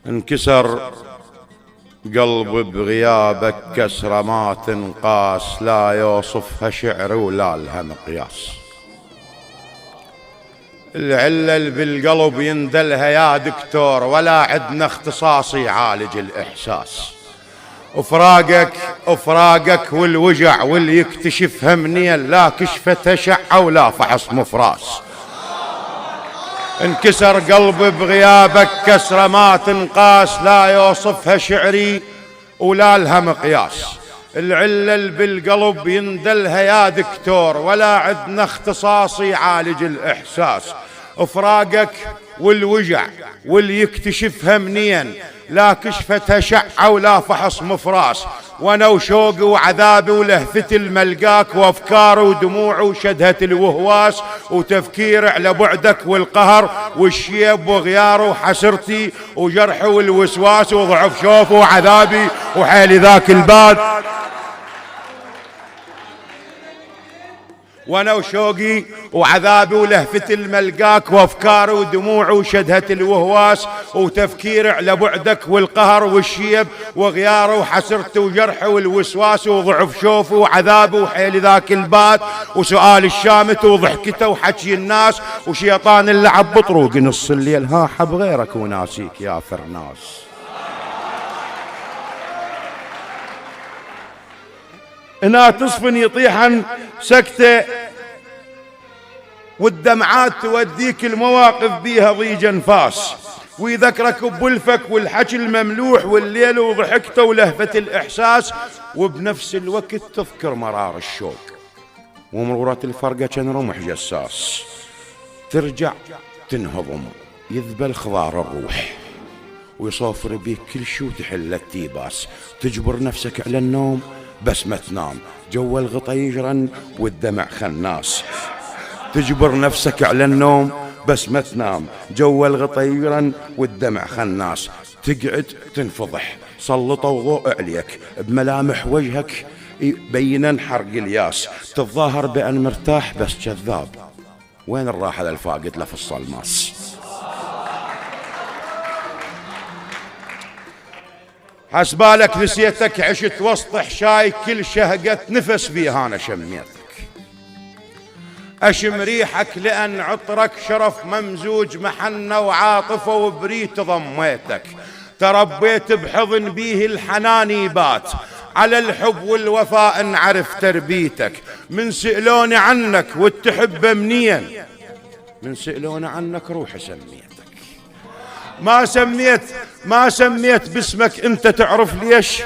انكسر قلبي بغيابك كسرة ما تنقاس، لا يوصفها شعر ولا لها مقياس. العلة اللي بالقلب يندلها يا دكتور، ولا عدنا اختصاص يعالج الإحساس. وفراقك والوجع واللي يكتشفها منين، لا كشفة شعة ولا فحص مفراس. انكسر قلبي بغيابك كسرة ما تنقاس، لا يوصفها شعري ولا لها مقياس. العلة اللي بالقلب يندلها يا دكتور، ولا عدنا اختصاص يعالج الإحساس. فراقك والوجع واللي يكتشفها منين، لا كشفتها شعة ولا فحص مفراس. وانا وشوقي وعذابي ولهفة الملقاك، وافكاري ودموعي وشدهة الوهواس، وتفكيري على بعدك والقهر والشيب وغياري وحسرتي وجرحي والوسواس، وضعف شوفي وعذابي وحيلي ذاك الباد. وانا وشوقي وعذابي ولهفة الملقاك، وافكاري ودموعي وشدهة الوهواس، وتفكيري على بعدك والقهر والشيب وغياري وحسرتي وجرحي والوسواس، وضعف شوفي وعذابي وحيل ذاك البات، وسؤال الشامت وضحكته وحكي الناس، وشيطان اللعب بطروق نص الليل، ها حب غيرك وناسيك يا فرناس. هنا تصفن يطيحن سكتة، والدمعات توديك المواقف بيها ضيج انفاس، ويذكرك بولفك والحكي المملوح والليل وضحكته ولهفة الإحساس، وبنفس الوقت تذكر مرار الشوق ومرورة الفرقة كان رمح جساس. ترجع تنهضم يذبل خضار الروح، ويصافر بيك كل شي وتحل التيباس. تجبر نفسك على النوم بس ما تنام، جو الغطا يجرن والدمع خناس. تجبر نفسك على النوم بس ما تنام، جو الغطا يجرن والدمع خناس. تقعد تنفضح سلطوا ضوء عليك بملامح وجهك بينا حرق الياس. تتظاهر بأن مرتاح بس كذاب، وين الراحة للفاقد لفص الماس. حسبالك نسيتك عشت وسط حشاي، كل شهقة نفس بيها أنا شميتك. أشم ريحك لأن عطرك شرف ممزوج محنة وعاطفة، وبريت ضميتك. تربيت بحضن بيه الحنان يبات، على الحب والوفاء نعرف تربيتك. من سألوني عنك والتحب منين، من سألوني عنك روح سميتك. ما سميت باسمك انت، تعرف ليش؟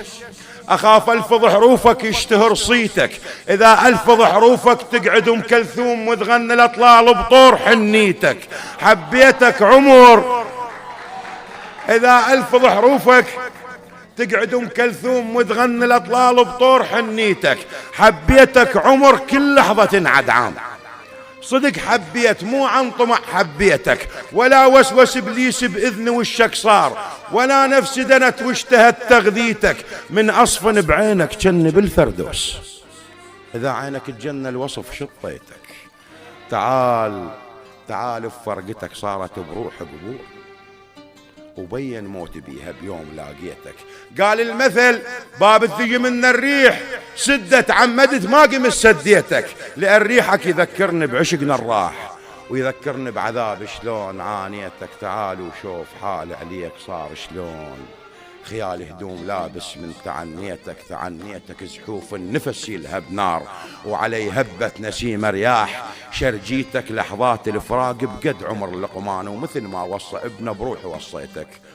اخاف الفظ حروفك يشتهر صيتك. اذا الفظ حروفك تقعد ام كلثوم وتغني الاطلال بطور حنيتك. حبيتك عمر، اذا الفظ حروفك تقعد ام كلثوم وتغني الاطلال بطور حنيتك. حبيتك عمر كل لحظة تنعد عام، صدق حبيت مو عن طمع حبيتك، ولا وسوس ابليس باذني وشك صار، ولا نفسي دنت واشتهت تغذيتك. من اصفن بعينك جن بالفردوس، اذا عينك الجنة الوصف شطيتك. تعال بفرقتك صارت بروح قبور، وبين موتي بيها بيوم لاقيتك. قال المثل باب الثقي من الريح، سدت عمدت ما قمت سديتك. لأن ريحك يذكرني بعشقنا الراح، ويذكرني بعذاب شلون عانيتك. تعال وشوف حالي عليك صار شلون، خيال هدوم لابس من تعنيتك. زحوف النفس يلهب نار، وعلي هبة نسيم رياح. شرجيتك لحظات الفراق بقد عمر لقمان، ومثل ما وصى ابنه بروحي وصيتك.